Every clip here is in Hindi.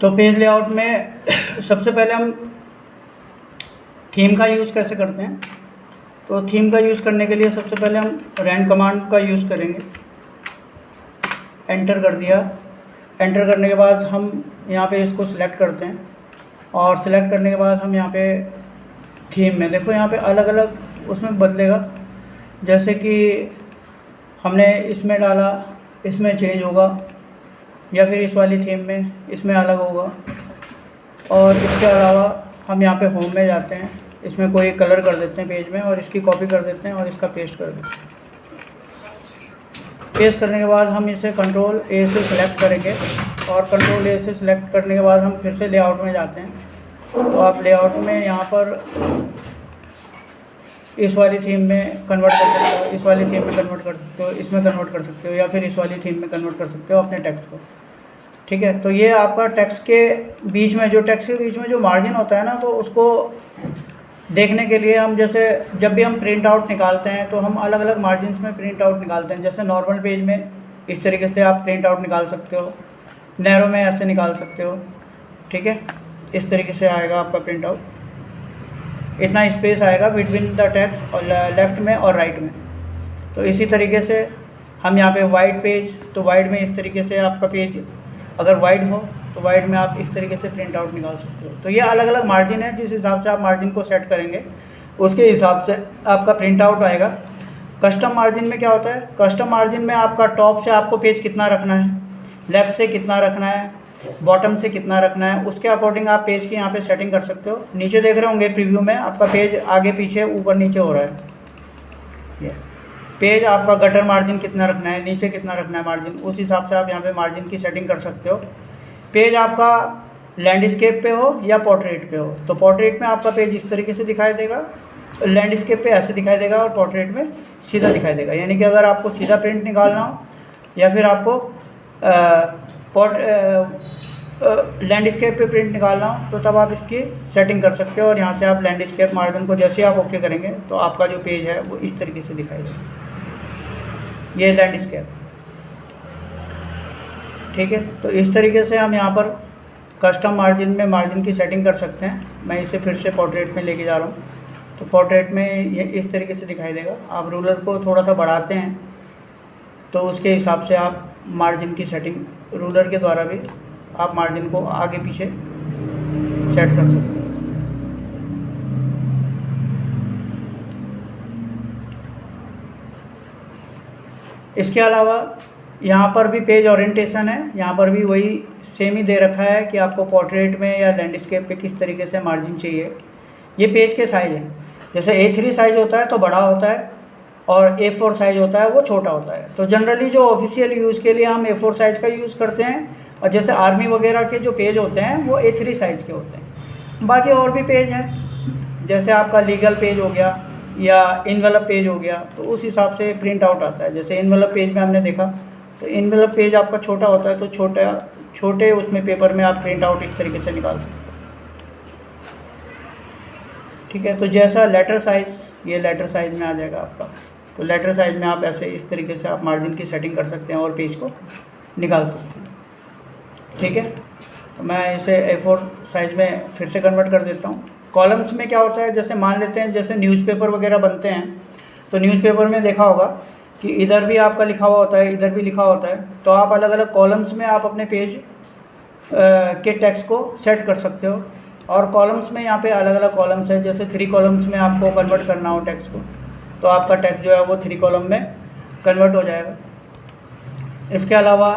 तो पेज लेआउट में सबसे पहले हम थीम का यूज़ कैसे करते हैं। तो थीम का यूज़ करने के लिए सबसे पहले हम रैंड कमांड का यूज़ करेंगे। एंटर कर दिया। एंटर करने के बाद हम यहाँ पे इसको सिलेक्ट करते हैं और सिलेक्ट करने के बाद हम यहाँ पे थीम में देखो यहाँ पे अलग अलग उसमें बदलेगा। जैसे कि हमने इसमें डाला, इसमें चेंज होगा, या फिर इस वाली थीम में इसमें अलग होगा। और इसके अलावा हम यहाँ पे होम में जाते हैं, इसमें कोई कलर कर देते हैं पेज में और इसकी कॉपी कर देते हैं और इसका पेस्ट कर देते हैं। पेस्ट करने के बाद हम इसे कंट्रोल ए से सिलेक्ट करेंगे और कंट्रोल ए से सिलेक्ट करने के बाद हम फिर से लेआउट में जाते हैं। तो आप लेआउट में यहाँ पर इस वाली थीम में कन्वर्ट कर सकते हो, इस वाली थीम में कन्वर्ट कर सकते हो, इसमें कन्वर्ट कर सकते हो, या फिर इस वाली थीम में कन्वर्ट कर सकते हो अपने टेक्स्ट को। ठीक है, तो ये आपका टेक्स्ट के बीच में जो मार्जिन होता है ना, तो उसको देखने के लिए हम जैसे जब भी हम प्रिंट आउट निकालते हैं तो हम अलग अलग मार्जिन्स में प्रिंट आउट निकालते हैं। जैसे नॉर्मल पेज में इस तरीके से आप प्रिंट आउट निकाल सकते हो, नैरो में ऐसे निकाल सकते हो। ठीक है, इस तरीके से आएगा आपका प्रिंट आउट, इतना स्पेस आएगा बिटवीन द टेक्स्ट और लेफ़्ट में और राइट में। तो इसी तरीके से हम यहाँ पे वाइड पेज, तो वाइड में इस तरीके से आपका पेज अगर वाइड हो तो वाइड में आप इस तरीके से प्रिंट आउट निकाल सकते हो। तो ये अलग अलग मार्जिन है, जिस हिसाब से आप मार्जिन को सेट करेंगे उसके हिसाब से आपका प्रिंट आउट आएगा। कस्टम मार्जिन में क्या होता है, कस्टम मार्जिन में आपका टॉप से आपको पेज कितना रखना है, लेफ़्ट से कितना रखना है, बॉटम से कितना रखना है, उसके अकॉर्डिंग आप पेज की यहाँ पे सेटिंग कर सकते हो। नीचे देख रहे होंगे प्रीव्यू में आपका पेज आगे पीछे ऊपर नीचे हो रहा है। ये पेज आपका गटर मार्जिन कितना रखना है, नीचे कितना रखना है मार्जिन, उस हिसाब से आप यहाँ पे मार्जिन की सेटिंग कर सकते हो। पेज आपका लैंडस्केप पे हो या पोर्ट्रेट पे हो, तो पोर्ट्रेट में आपका पेज इस तरीके से दिखाई देगा, लैंडस्केप पे ऐसे दिखाई देगा और पोर्ट्रेट में सीधा दिखाई देगा। यानी कि अगर आपको सीधा प्रिंट निकालना हो या फिर आपको लैंडस्केप पे प्रिंट निकालना हो तो तब आप इसकी सेटिंग कर सकते हो। और यहाँ से आप लैंडस्केप मार्जिन को जैसे आप ओके करेंगे तो आपका जो पेज है वो इस तरीके से दिखाई देगा, ये लैंडस्केप। ठीक है, तो इस तरीके से हम यहाँ पर कस्टम मार्जिन में मार्जिन की सेटिंग कर सकते हैं। मैं इसे फिर से पोर्ट्रेट में लेके जा रहा हूँ, तो पोर्ट्रेट में ये इस तरीके से दिखाई देगा। आप रूलर को थोड़ा सा बढ़ाते हैं तो उसके हिसाब से आप मार्जिन की सेटिंग रूलर के द्वारा भी आप मार्जिन को आगे पीछे सेट कर सकते हैं। इसके अलावा यहाँ पर भी पेज ओरिएंटेशन है, यहाँ पर भी वही सेम ही दे रखा है कि आपको पोर्ट्रेट में या लैंडस्केप पे किस तरीके से मार्जिन चाहिए। ये पेज के साइज़ हैं, जैसे A3 साइज़ होता है तो बड़ा होता है और A4 साइज़ होता है वो छोटा होता है। तो जनरली जो ऑफिशियल यूज़ के लिए हम A4 साइज़ का यूज़ करते हैं, और जैसे आर्मी वगैरह के जो पेज होते हैं वो A3 साइज़ के होते हैं। बाकी और भी पेज हैं, जैसे आपका लीगल पेज हो गया या इनवेलप पेज हो गया, तो उस हिसाब से प्रिंट आउट आता है। जैसे इनवेलप पेज में हमने देखा तो इनवेलप पेज आपका छोटा होता है, तो छोटे उसमें पेपर में आप प्रिंट आउट इस तरीके से निकाल सकते हो। ठीक है, तो जैसा लेटर साइज़, ये लेटर साइज़ में आ जाएगा आपका, तो लेटर साइज़ में आप ऐसे इस तरीके से आप मार्जिन की सेटिंग कर सकते हैं और पेज को निकाल सकते हैं। ठीक है, तो मैं इसे A4 साइज़ में फिर से कन्वर्ट कर देता हूँ। कॉलम्स में क्या होता है, जैसे मान लेते हैं जैसे न्यूज़पेपर वगैरह बनते हैं, तो न्यूज़पेपर में देखा होगा कि इधर भी आपका लिखा हुआ होता है, इधर भी लिखा होता है, तो आप अलग अलग कॉलम्स में आप अपने पेज के टेक्स्ट को सेट कर सकते हो। और कॉलम्स में यहाँ पे अलग अलग कॉलम्स है, जैसे 3 कॉलम्स में आपको कन्वर्ट करना हो टेक्स्ट को, तो आपका टेक्स्ट जो है वो 3 कॉलम में कन्वर्ट हो जाएगा। इसके अलावा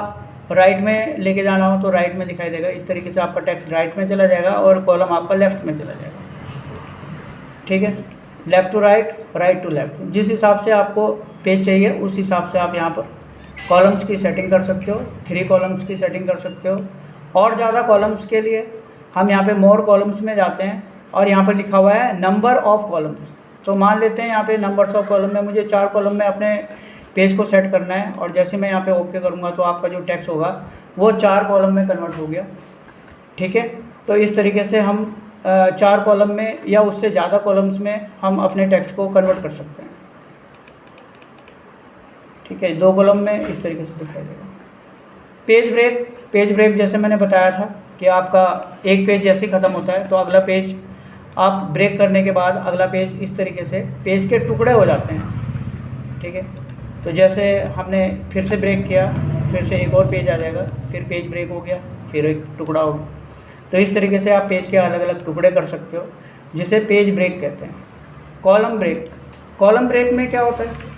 राइट में लेके जाना हो तो राइट में दिखाई देगा, इस तरीके से आपका टेक्स्ट राइट में चला जाएगा और कॉलम आपका लेफ़्ट में चला जाएगा। ठीक है, left to right, right to left, जिस हिसाब से आपको पेज चाहिए उस हिसाब से आप यहाँ पर कॉलम्स की सेटिंग कर सकते हो, 3 कॉलम्स की सेटिंग कर सकते हो। और ज़्यादा कॉलम्स के लिए हम यहाँ पे मोर कॉलम्स में जाते हैं और यहाँ पर लिखा हुआ है नंबर ऑफ़ कॉलम्स। तो मान लेते हैं यहाँ पे नंबर्स ऑफ कॉलम में मुझे 4 कॉलम में अपने पेज को सेट करना है, और जैसे मैं यहाँ पे ओके करूँगा तो आपका जो टेक्स्ट होगा वो 4 कॉलम में कन्वर्ट हो गया। ठीक है, तो इस तरीके से हम 4 कॉलम में या उससे ज़्यादा कॉलम्स में हम अपने टेक्स्ट को कन्वर्ट कर सकते हैं। ठीक है, 2 कॉलम में इस तरीके से दिखाई देगा। पेज ब्रेक जैसे मैंने बताया था कि आपका एक पेज जैसे ख़त्म होता है तो अगला पेज आप ब्रेक करने के बाद अगला पेज इस तरीके से पेज के टुकड़े हो जाते हैं। ठीक है, तो जैसे हमने फिर से ब्रेक किया, फिर से एक और पेज आ जाएगा, फिर पेज ब्रेक हो गया, फिर एक टुकड़ा हो गया। तो इस तरीके से आप पेज के अलग अलग टुकड़े कर सकते हो, जिसे पेज ब्रेक कहते हैं। कॉलम ब्रेक में क्या होता है?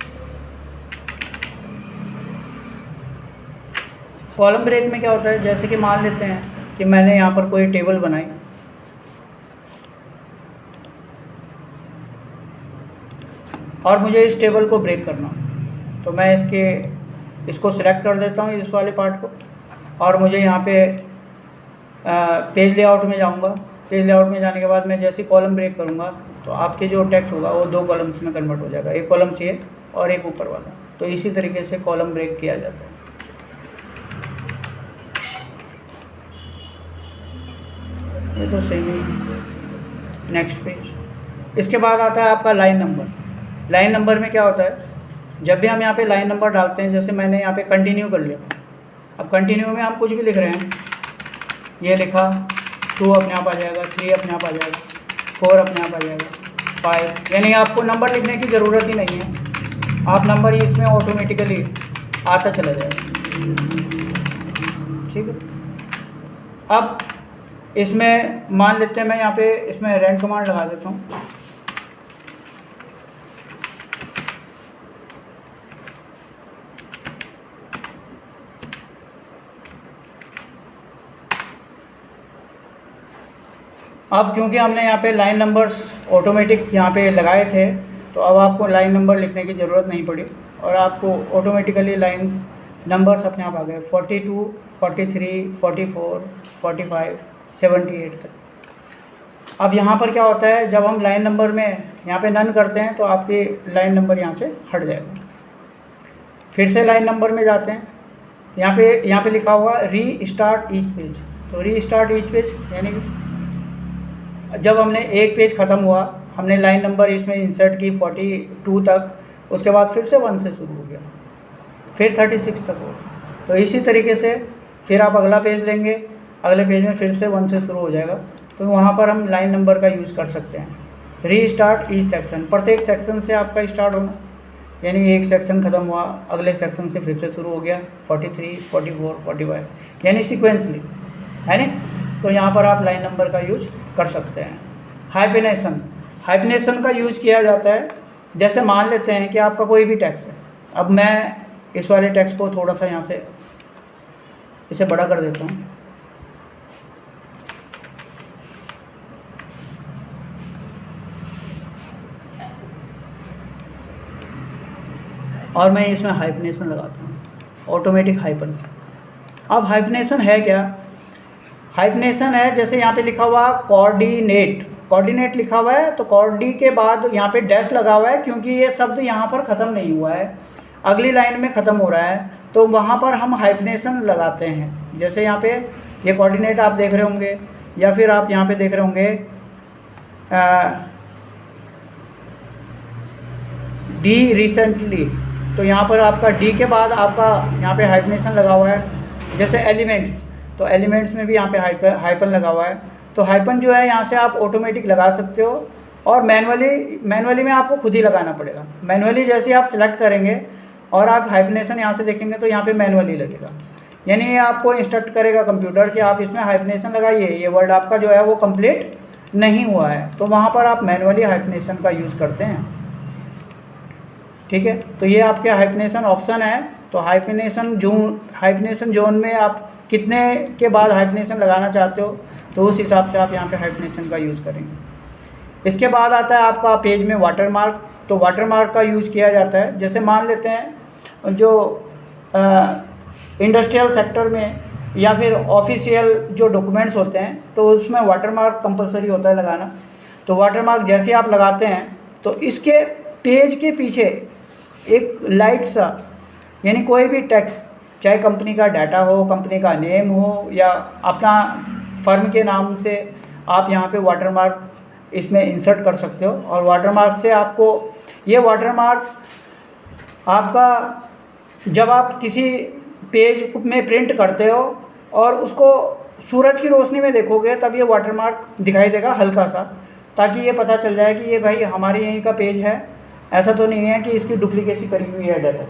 कॉलम ब्रेक में क्या होता है, जैसे कि मान लेते हैं कि मैंने यहाँ पर कोई टेबल बनाई और मुझे इस टेबल को ब्रेक करना, तो मैं इसको सिलेक्ट कर देता हूँ, इस वाले पार्ट को, और मुझे यहाँ पे पेज लेआउट में जाऊँगा। पेज लेआउट में जाने के बाद मैं जैसे कॉलम ब्रेक करूँगा तो आपके जो टेक्स्ट होगा वो 2 कॉलम्स में कन्वर्ट हो जाएगा, एक कॉलम ये और एक ऊपर वाला। तो इसी तरीके से कॉलम ब्रेक किया जाता है। ये तो सही है। नेक्स्ट पेज, इसके बाद आता है आपका लाइन नंबर। लाइन नंबर में क्या होता है, जब भी हम यहाँ पे लाइन नंबर डालते हैं, जैसे मैंने यहाँ पे कंटिन्यू कर लिया, अब कंटिन्यू में हम कुछ भी लिख रहे हैं, ये लिखा 2 अपने आप आ जाएगा, 3 अपने आप आ जाएगा, 4 अपने आप आ जाएगा, 5, यानी आपको नंबर लिखने की ज़रूरत ही नहीं है, आप नंबर ही इसमें ऑटोमेटिकली आता चला जाएगा। ठीक है, अब इसमें मान लेते हैं मैं यहाँ पे इसमें रन कमांड लगा देता हूँ। अब क्योंकि हमने यहाँ पे लाइन नंबर्स ऑटोमेटिक यहाँ पे लगाए थे, तो अब आपको लाइन नंबर लिखने की ज़रूरत नहीं पड़ी और आपको ऑटोमेटिकली लाइन नंबर्स अपने आप आ गए, 42, 43, 44, 45, 78 तक। अब यहाँ पर क्या होता है, जब हम लाइन नंबर में यहाँ पे नन करते हैं तो आपकी लाइन नंबर यहाँ से हट जाएगा। फिर से लाइन नंबर में जाते हैं, यहाँ पे लिखा हुआ री स्टार्ट ईच पेज। तो री स्टार्ट ईच पेज यानी जब हमने एक पेज ख़त्म हुआ, हमने लाइन नंबर इसमें इंसर्ट की 42 तक, उसके बाद फिर से 1 से शुरू हो गया, फिर 36 तक हो। तो इसी तरीके से फिर आप अगला पेज लेंगे, अगले पेज में फिर से 1 से शुरू हो जाएगा। तो वहाँ पर हम लाइन नंबर का यूज़ कर सकते हैं। री स्टार्ट ईच सेक्शन, प्रत्येक सेक्शन से आपका स्टार्ट होना, यानी एक सेक्शन ख़त्म हुआ, अगले सेक्शन से फिर से शुरू हो गया, 43, 44, 45, यानी सिक्वेंसली, है ना। तो यहाँ पर आप लाइन नंबर का यूज कर सकते हैं। हाइफिनेशन का यूज़ किया जाता है, जैसे मान लेते हैं कि आपका कोई भी टेक्स्ट है। अब मैं इस वाले टेक्स्ट को थोड़ा सा यहाँ से इसे बड़ा कर देता हूँ, और मैं इसमें हाइफिनेशन लगाता हूँ, ऑटोमेटिक हाइफन। अब हाइफिनेशन है क्या? हाइफिनेशन है जैसे यहाँ पे लिखा हुआ कोऑर्डिनेट लिखा हुआ है, तो कोऑर्डी के बाद यहाँ पे डैश लगा हुआ है, क्योंकि ये शब्द यहाँ पर ख़त्म नहीं हुआ है, अगली लाइन में ख़त्म हो रहा है, तो वहाँ पर हम हाइफिनेशन लगाते हैं। जैसे यहाँ पे ये कोऑर्डिनेट आप देख रहे होंगे, या फिर आप यहाँ पे देख रहे होंगे डी रिसेंटली, तो यहाँ पर आपका डी के बाद आपका यहाँ पे हाइफिनेशन लगा हुआ है। जैसे एलिमेंट्स, तो एलिमेंट्स में भी यहाँ पे हाइफन लगा हुआ है। तो हाइफन जो है यहाँ से आप ऑटोमेटिक लगा सकते हो, और मैनुअली में आपको खुद ही लगाना पड़ेगा। मैनुअली जैसे आप सिलेक्ट करेंगे और आप हाइफिनेशन यहाँ से देखेंगे तो यहाँ पे मैनुअली लगेगा, यानी ये आपको इंस्ट्रक्ट करेगा कंप्यूटर कि आप इसमें हाइफिनेशन लगाइए, ये वर्ड आपका जो है वो कंप्लीट नहीं हुआ है, तो वहाँ पर आप मैनुअली हाइफिनेशन का यूज़ करते हैं। ठीक है, तो ये आपके हाइफिनेशन ऑप्शन है। तो हाइफिनेशन जोन में आप कितने के बाद हाइफिनेशन लगाना चाहते हो, तो उस हिसाब से आप यहाँ पे हाइफिनेशन का यूज़ करेंगे। इसके बाद आता है आपका पेज में वाटरमार्क। तो वाटरमार्क का यूज़ किया जाता है, जैसे मान लेते हैं जो इंडस्ट्रियल सेक्टर में या फिर ऑफिशियल जो डॉक्यूमेंट्स होते हैं, तो उसमें वाटरमार्क कंपलसरी होता है लगाना। तो वाटरमार्क जैसे आप लगाते हैं तो इसके पेज के पीछे एक लाइट सा, यानी कोई भी टेक्स्ट, चाहे कंपनी का डाटा हो, कंपनी का नेम हो, या अपना फर्म के नाम से आप यहाँ पे वाटरमार्क इसमें इंसर्ट कर सकते हो। और वाटरमार्क से आपको ये वाटरमार्क आपका, जब आप किसी पेज में प्रिंट करते हो और उसको सूरज की रोशनी में देखोगे तब ये वाटरमार्क दिखाई देगा हल्का सा, ताकि ये पता चल जाए कि ये भाई हमारे यहीं का पेज है, ऐसा तो नहीं है कि इसकी डुप्लीकेसी करी हुई है डाटा।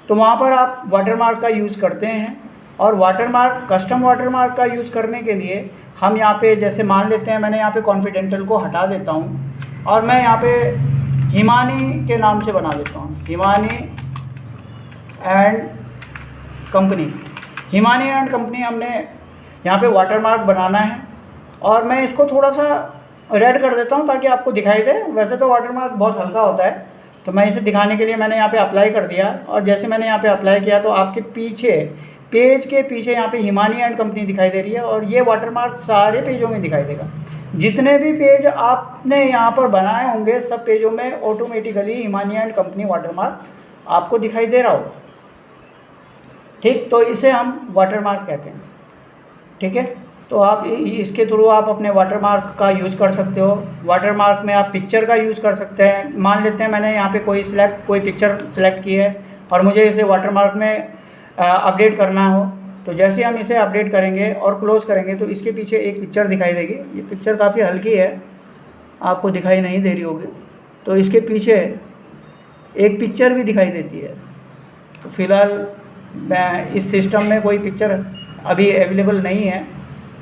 तो वहाँ पर आप वाटरमार्क का यूज़ करते हैं। और वाटरमार्क, कस्टम वाटरमार्क का यूज़ करने के लिए हम यहाँ पे जैसे मान लेते हैं, मैंने यहाँ पे कॉन्फिडेंशियल को हटा देता हूँ और मैं यहाँ पे हिमानी के नाम से बना देता हूँ, Himani and company. Himani and company हमने यहाँ पे वाटरमार्क बनाना है और मैं इसको थोड़ा सा रेड कर देता हूँ ताकि आपको दिखाई दे। वैसे तो वाटरमार्क बहुत हल्का होता है, तो मैं इसे दिखाने के लिए मैंने यहाँ पे अप्लाई कर दिया। और जैसे मैंने यहाँ पे अप्लाई किया तो आपके पीछे, पेज के पीछे यहाँ पे हिमानी एंड कंपनी दिखाई दे रही है और ये वाटरमार्क सारे पेजों में दिखाई देगा। जितने भी पेज आपने यहाँ पर बनाए होंगे सब पेजों में automatically Himani and company watermark आपको दिखाई दे रहा होगा। ठीक, तो इसे हम वाटरमार्क कहते हैं। ठीक है, तो आप इसके थ्रू आप अपने वाटरमार्क का यूज़ कर सकते हो। वाटरमार्क में आप पिक्चर का यूज़ कर सकते हैं। मान लेते हैं मैंने यहाँ पे कोई पिक्चर सेलेक्ट की है और मुझे इसे वाटरमार्क में अपडेट करना हो, तो जैसे हम इसे अपडेट करेंगे और क्लोज़ करेंगे तो इसके पीछे एक पिक्चर दिखाई देगी। ये पिक्चर काफ़ी हल्की है, आपको दिखाई नहीं दे रही होगी, तो इसके पीछे एक पिक्चर भी दिखाई देती है। तो फिलहाल मैं इस सिस्टम में कोई पिक्चर अभी अवेलेबल नहीं है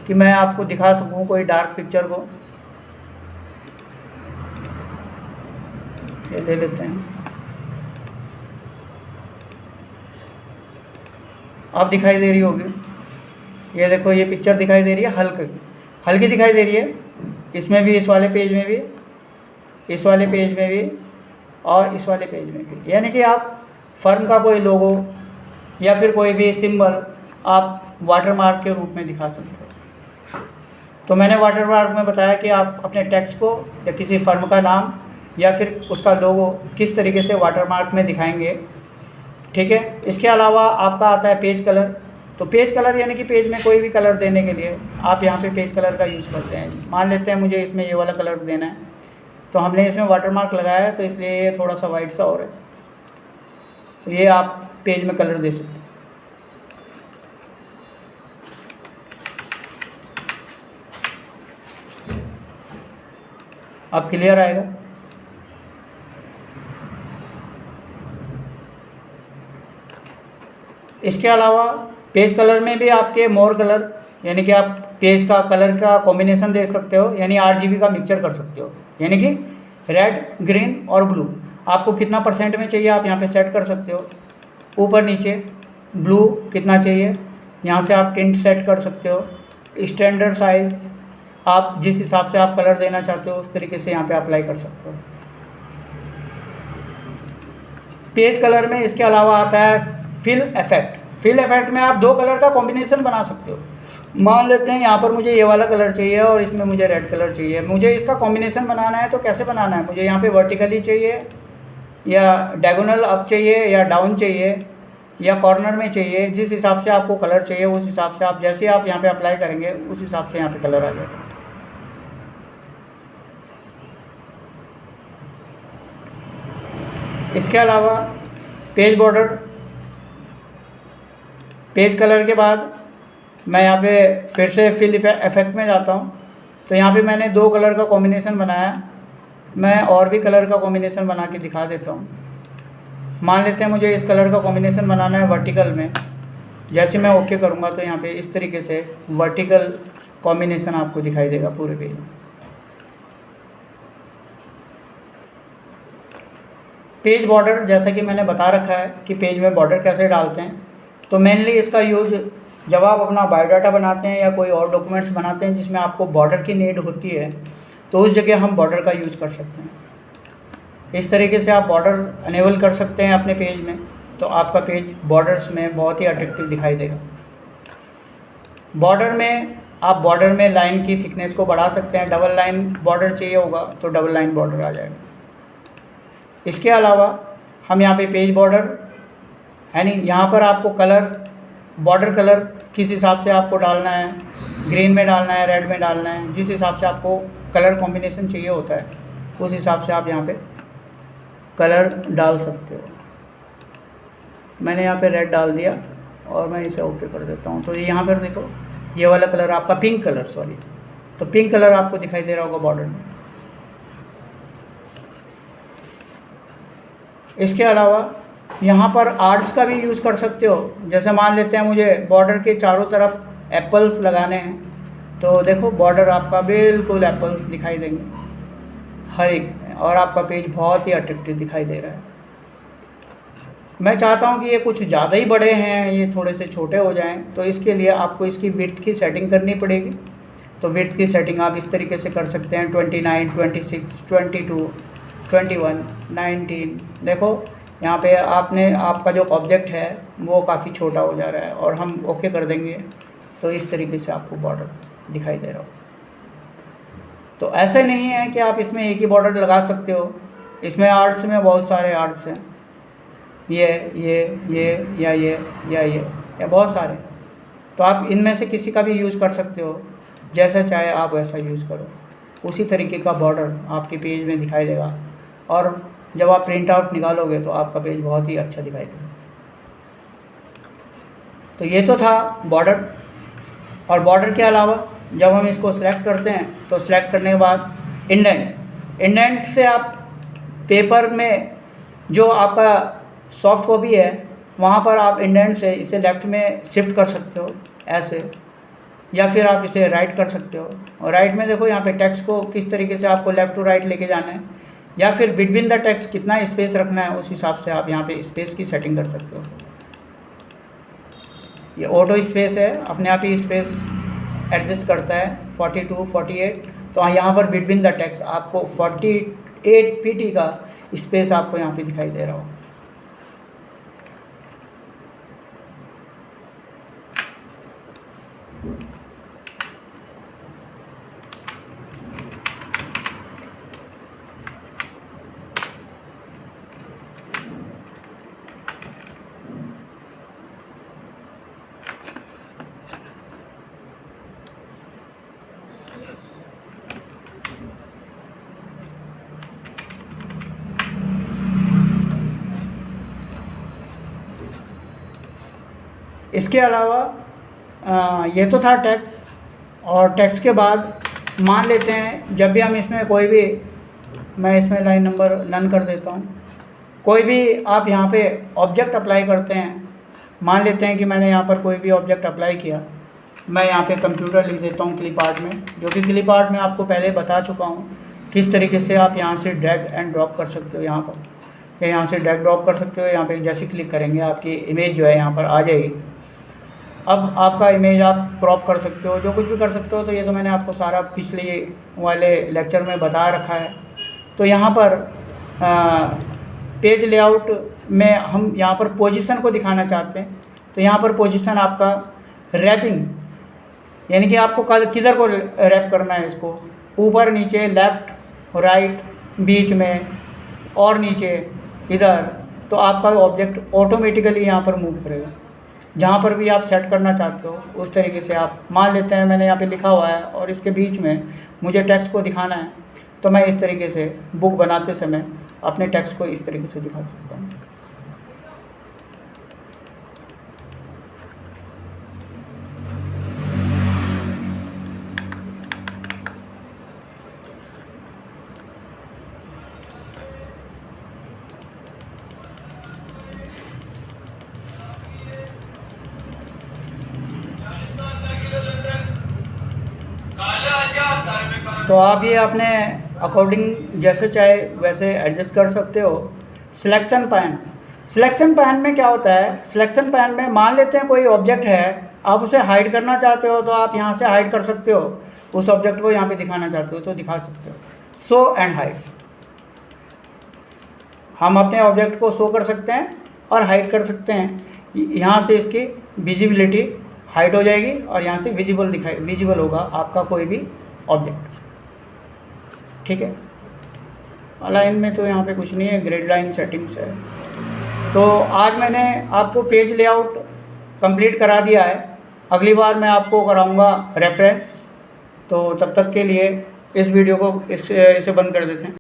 कि मैं आपको दिखा सकूं कोई डार्क पिक्चर को। ये ले लेते हैं, अब दिखाई दे रही होगी। ये देखो, ये पिक्चर दिखाई दे रही है, हल्की दिखाई दे रही है। इसमें भी, इस वाले पेज में भी, इस वाले पेज में भी और इस वाले पेज में भी। यानी कि आप फर्म का कोई लोगो या फिर कोई भी सिंबल आप वाटरमार्क के रूप में दिखा सकते हो। तो मैंने वाटरमार्क में बताया कि आप अपने टेक्स्ट को या किसी फर्म का नाम या फिर उसका लोगो किस तरीके से वाटरमार्क में दिखाएंगे। ठीक है, इसके अलावा आपका आता है पेज कलर। तो पेज कलर यानी कि पेज में कोई भी कलर देने के लिए आप यहाँ पे पेज कलर का यूज़ करते हैं। मान लेते हैं मुझे इसमें ये वाला कलर देना है, तो हमने इसमें वाटरमार्क लगाया है तो इसलिए ये थोड़ा सा वाइट सा हो रहा है, तो ये आप पेज में कलर दे सकते हैं। अब क्लियर आएगा। इसके अलावा पेज कलर में भी आपके मोर कलर, यानी कि आप पेज का कलर का कॉम्बिनेशन दे सकते हो, यानी RGB का मिक्सचर कर सकते हो, यानी कि रेड, ग्रीन और ब्लू। आपको कितना % में चाहिए आप यहाँ पे सेट कर सकते हो, ऊपर नीचे। ब्लू कितना चाहिए, यहाँ से आप टिंट सेट कर सकते हो। स्टैंडर्ड साइज़, आप जिस हिसाब से आप कलर देना चाहते हो उस तरीके से यहाँ पे अप्लाई कर सकते हो। पेज कलर में इसके अलावा आता है फिल इफेक्ट। फिल इफेक्ट में आप 2 कलर का कॉम्बिनेशन बना सकते हो। मान लेते हैं यहाँ पर मुझे ये वाला कलर चाहिए और इसमें मुझे रेड कलर चाहिए। मुझे इसका कॉम्बिनेशन बनाना है तो कैसे बनाना है, मुझे यहाँ पे वर्टिकली चाहिए या डायगोनल अप चाहिए या डाउन चाहिए या कॉर्नर में चाहिए। जिस हिसाब से आपको कलर चाहिए उस हिसाब से आप, जैसे आप यहाँ पे अप्लाई करेंगे उस हिसाब से यहाँ पे कलर आ जाएगा। इसके अलावा पेज बॉर्डर, पेज कलर के बाद मैं यहाँ पे फिर से फिल इफेक्ट में जाता हूँ। तो यहाँ पे मैंने 2 कलर का कॉम्बिनेशन बनाया, मैं और भी कलर का कॉम्बिनेशन बना के दिखा देता हूँ। मान लेते हैं मुझे इस कलर का कॉम्बिनेशन बनाना है वर्टिकल में। जैसे मैं ओके करूँगा तो यहाँ पे इस तरीके से वर्टिकल कॉम्बिनेशन आपको दिखाई देगा पूरे पेज में। पेज बॉर्डर, जैसा कि मैंने बता रखा है कि पेज में बॉर्डर कैसे डालते हैं, तो मेनली इसका यूज जब आप अपना बायोडाटा बनाते हैं या कोई और डॉक्यूमेंट्स बनाते हैं जिसमें आपको बॉर्डर की नीड होती है, तो उस जगह हम बॉर्डर का यूज़ कर सकते हैं। इस तरीके से आप बॉर्डर अनेबल कर सकते हैं अपने पेज में, तो आपका पेज बॉर्डर्स में बहुत ही अट्रैक्टिव दिखाई देगा। बॉर्डर में आप बॉर्डर में लाइन की थिकनेस को बढ़ा सकते हैं। डबल लाइन बॉर्डर चाहिए होगा तो डबल लाइन बॉर्डर आ जाएगा। इसके अलावा हम यहाँ पे पेज बॉर्डर, यानी यहाँ पर आपको कलर, बॉर्डर कलर किस हिसाब से आपको डालना है, ग्रीन में डालना है, रेड में डालना है, जिस हिसाब से आपको कलर कॉम्बिनेशन चाहिए होता है उस हिसाब से आप यहाँ पे कलर डाल सकते हो। मैंने यहाँ पे रेड डाल दिया और मैं इसे ओके कर देता हूँ। तो यहाँ पर देखो ये वाला कलर आपका पिंक कलर, सॉरी, तो पिंक कलर आपको दिखाई दे रहा होगा बॉर्डर में। इसके अलावा यहाँ पर आर्ट्स का भी यूज़ कर सकते हो। जैसे मान लेते हैं मुझे बॉर्डर के चारों तरफ एप्पल्स लगाने हैं, तो देखो बॉर्डर आपका बिल्कुल एप्पल्स दिखाई देंगे हर एक में, और आपका पेज बहुत ही अट्रैक्टिव दिखाई दे रहा है। मैं चाहता हूँ कि ये कुछ ज़्यादा ही बड़े हैं, ये थोड़े से छोटे हो जाएं, तो इसके लिए आपको इसकी विड्थ की सेटिंग करनी पड़ेगी। तो विड्थ की सेटिंग आप इस तरीके से कर सकते हैं 29, 26, 22, 21, 19। देखो यहाँ पे आपका जो ऑब्जेक्ट है वो काफ़ी छोटा हो जा रहा है, और हम ओके कर देंगे तो इस तरीके से आपको बॉर्डर दिखाई दे रहा हो। तो ऐसे नहीं है कि आप इसमें एक ही बॉर्डर लगा सकते हो। इसमें आर्ट्स में बहुत सारे आर्ट्स हैं, ये बहुत सारे। तो आप इनमें से किसी का भी यूज़ कर सकते हो, जैसा चाहे आप वैसा यूज़ करो। उसी तरीके का बॉर्डर आपके पेज में दिखाई देगा, और जब आप प्रिंट आउट निकालोगे तो आपका पेज बहुत ही अच्छा दिखाई देगा। तो ये तो था बॉर्डर। और बॉर्डर के अलावा जब हम इसको सिलेक्ट करते हैं तो सिलेक्ट करने के बाद इंडेंट से आप पेपर में जो आपका सॉफ्ट कॉपी है वहाँ पर आप इंडेंट से इसे लेफ़्ट में शिफ्ट कर सकते हो ऐसे, या फिर आप इसे राइट कर सकते हो। और राइट में देखो यहाँ पे टेक्स्ट को किस तरीके से आपको लेफ़्ट टू राइट लेके जाना है, या फिर बिटवीन द टेक्स्ट कितना स्पेस रखना है, उस हिसाब से आप यहाँ पे स्पेस की सेटिंग कर सकते हो। ये ऑटो स्पेस है, अपने आप ही स्पेस एडजस्ट करता है 42, 48। तो यहाँ पर बिटवीन द टेक्स्ट आपको 48 pt का स्पेस आपको यहाँ पे दिखाई दे रहा हो। इसके अलावा ये तो था टेक्स्ट। और टेक्स्ट के बाद मान लेते हैं जब भी हम इसमें कोई भी, मैं इसमें लाइन नंबर नन कर देता हूँ, कोई भी आप यहाँ पे ऑब्जेक्ट अप्लाई करते हैं। मान लेते हैं कि मैंने यहाँ पर कोई भी ऑब्जेक्ट अप्लाई किया, मैं यहाँ पे कंप्यूटर लिख देता हूँ क्लिप आर्ट में, जो कि क्लिप आर्ट में आपको पहले बता चुका हूँ किस तरीके से आप यहाँ से ड्रैग एंड ड्रॉप कर सकते हो। यहाँ पर यहाँ से ड्रैग ड्रॉप कर सकते हो। यहाँ पे जैसे क्लिक करेंगे आपकी इमेज जो है यहाँ पर आ जाएगी। अब आपका इमेज आप क्रॉप कर सकते हो, जो कुछ भी कर सकते हो। तो ये तो मैंने आपको सारा पिछले वाले लेक्चर में बता रखा है। तो यहाँ पर पेज लेआउट में हम यहाँ पर पोजीशन को दिखाना चाहते हैं। तो यहाँ पर पोजीशन आपका रैपिंग, यानी कि आपको किधर को रैप करना है, इसको ऊपर नीचे लेफ़्ट राइट बीच में और नीचे इधर। तो आपका ऑब्जेक्ट ऑटोमेटिकली यहाँ पर मूव करेगा। जहाँ पर भी आप सेट करना चाहते हो उस तरीके से आप मान लेते हैं। मैंने यहाँ पे लिखा हुआ है और इसके बीच में मुझे टेक्स्ट को दिखाना है, तो मैं इस तरीके से बुक बनाते समय अपने टेक्स्ट को इस तरीके से दिखा सकता हूँ। तो आप ये अपने अकॉर्डिंग जैसे चाहे वैसे एडजस्ट कर सकते हो। सिलेक्शन पैन में क्या होता है, सिलेक्शन पैन में मान लेते हैं कोई ऑब्जेक्ट है, आप उसे हाइड करना चाहते हो तो आप यहाँ से हाइड कर सकते हो। उस ऑब्जेक्ट को यहाँ पे दिखाना चाहते हो तो दिखा सकते हो। शो एंड हाइड, हम अपने ऑब्जेक्ट को शो कर सकते हैं और हाइड कर सकते हैं। यहाँ से इसकी विजिबिलिटी हाइड हो जाएगी और यहाँ से विजिबल होगा आपका कोई भी ऑब्जेक्ट। ठीक है। अलाइन में तो यहाँ पे कुछ नहीं है, ग्रिड लाइन सेटिंग्स है। तो आज मैंने आपको पेज लेआउट कंप्लीट करा दिया है। अगली बार मैं आपको कराऊंगा रेफरेंस। तो तब तक के लिए इस वीडियो को इसे बंद कर देते हैं।